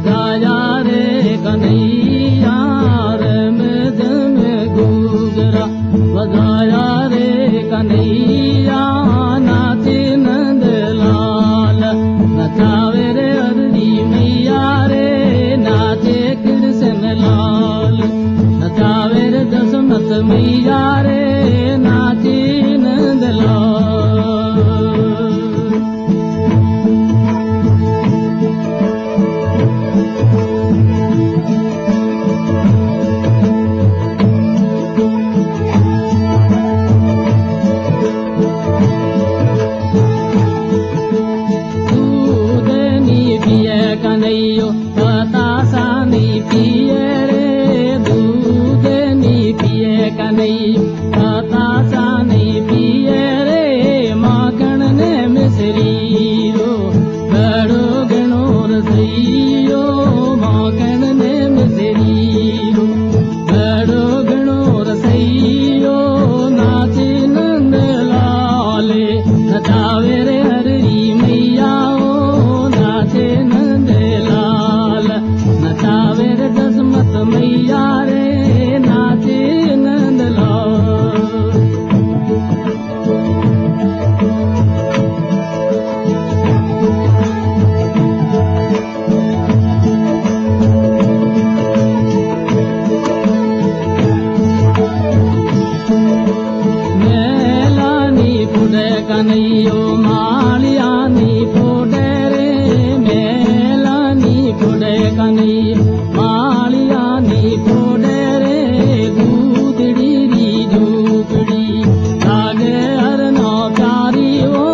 बजाया रे कन्हैया रमज में घूघरा बजाया रे कन्हैया नाचे नंदलाल नचावे रे अररी मैया रे नाचे कृष्ण लाल नचावे रे दशमत मैया रे नाचे नंदलाल कन्हैयो बतासा नहीं पिए रे दूध नहीं पिए कन्हैयो बतासा नहीं पिए रे माखन ने मिश्री रो बड़ो गणो रसैयो माखन ने मिश्री रो बड़ो गणो रसैयो नाचे नंद लाले नचावे रे हरी मैया नाचे दशमत मैया रे नाचे नंदलाल मेलानी फुटे कन्हैयो मालियानी फुटे रे मेलानी फुटे कन्हैयो मालियानी फुटे रे दूधड़ी री झूपड़ी लागे हर नौ प्यारी ओ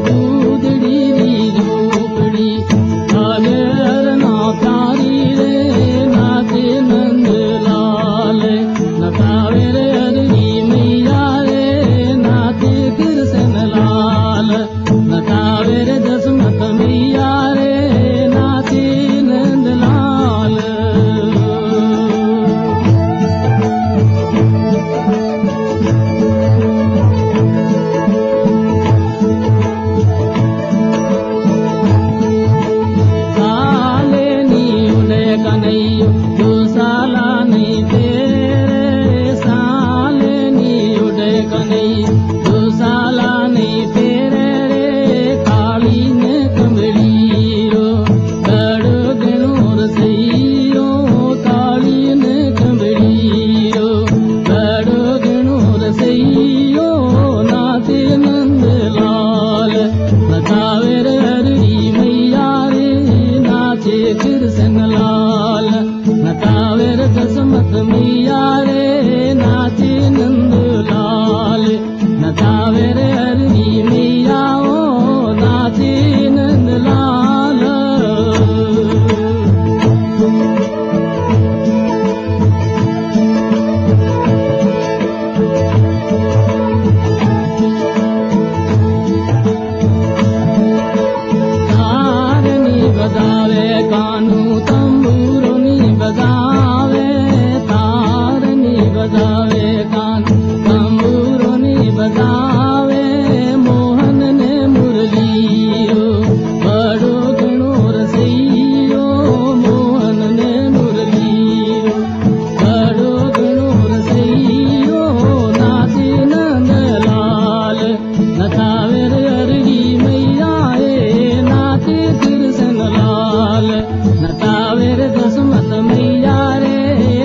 दूधड़ी री झूपड़ी लागे हर नौ प्यारी रे नाचे नंद लाल नचावे रे हरी मैया रे नाचे कृष्ण लाल नचावे रे दशमत मैया रे नाचे नंद लाल साले नी उड़े कन्हैयो दो साला नहीं तेरे साले नी उड़े कन्हैयो दो साला नहीं तेरे रे काली ने कमली रो बड़ो गणो रसैयो काली ने कमली रो बड़ो गणो रसैयो नाचे नंद लाल नचावे रे हरी मैया रे नाचे कृष्ण लाल नचावे रे दशमत मैया रे नाचे नंद लाल नचावे रे हरी मैया ओ नाचे नंद लाल तारनी बजावे कानू तंबूरनी बजावे तारनी बजावे कानू तंबूरनी बजावे मोहन ने मुरली हो बड़ो गणो रसैयो मोहन ने मुरली हो बड़ो गणो रसैयो नाचे नंद लाल नचावे रे हरी मैया रे नाचे कृष्ण लाल नचावे रे दशमत मैया रे